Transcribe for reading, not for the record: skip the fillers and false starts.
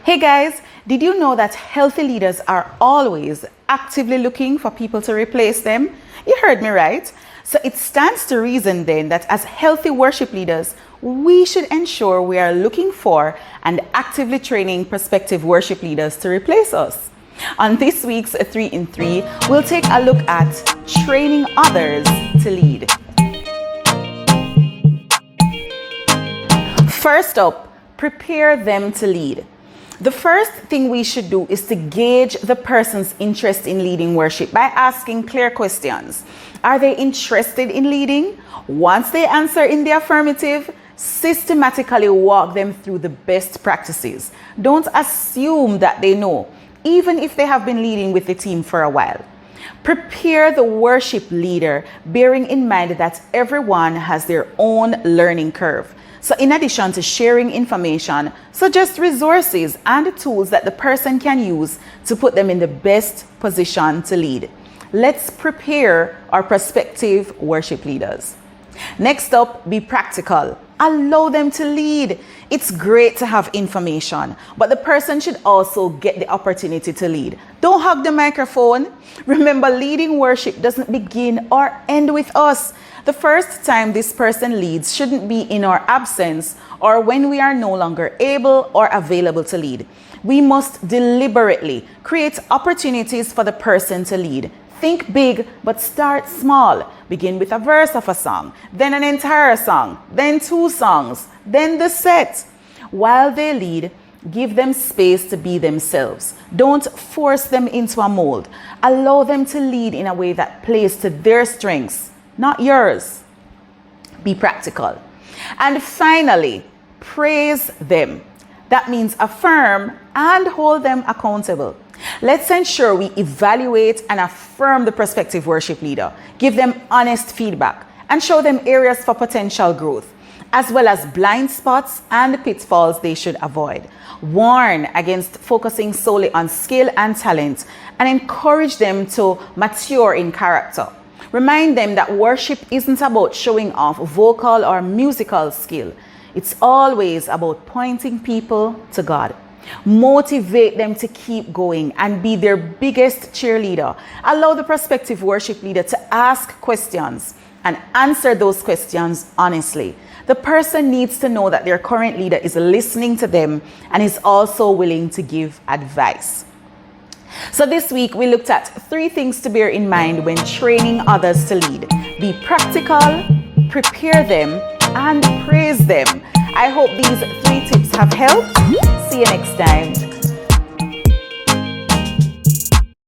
Hey guys, did you know that healthy leaders are always actively looking for people to replace them? You heard me right. So it stands to reason then that as healthy worship leaders, we should ensure we are looking for and actively training prospective worship leaders to replace us. On this week's 3 in 3, we'll take a look at training others to lead. First up, prepare them to lead. The first thing we should do is to gauge the person's interest in leading worship by asking clear questions. Are they interested in leading? Once they answer in the affirmative, systematically walk them through the best practices. Don't assume that they know, even if they have been leading with the team for a while. Prepare the worship leader, bearing in mind that everyone has their own learning curve. So in addition to sharing information, suggest resources and tools that the person can use to put them in the best position to lead. Let's prepare our prospective worship leaders. Next up, be practical. Allow them to lead. It's great to have information, but the person should also get the opportunity to lead. Don't hug the microphone. Remember, leading worship doesn't begin or end with us. The first time this person leads shouldn't be in our absence or when we are no longer able or available to lead. We must deliberately create opportunities for the person to lead. Think big, but start small. Begin with a verse of a song, then an entire song, then 2 songs, then the set. While they lead, give them space to be themselves. Don't force them into a mold. Allow them to lead in a way that plays to their strengths, not yours. Be practical. And finally, praise them. That means affirm and hold them accountable. Let's ensure we evaluate and affirm the prospective worship leader, give them honest feedback, and show them areas for potential growth, as well as blind spots and pitfalls they should avoid. Warn against focusing solely on skill and talent, and encourage them to mature in character. Remind them that worship isn't about showing off vocal or musical skill. It's always about pointing people to God. Motivate them to keep going and be their biggest cheerleader. Allow the prospective worship leader to ask questions and answer those questions honestly. The person needs to know that their current leader is listening to them and is also willing to give advice. So this week we looked at 3 things to bear in mind when training others to lead. Be practical, prepare them, and praise them. I hope these 3 tips have helped. See you next time.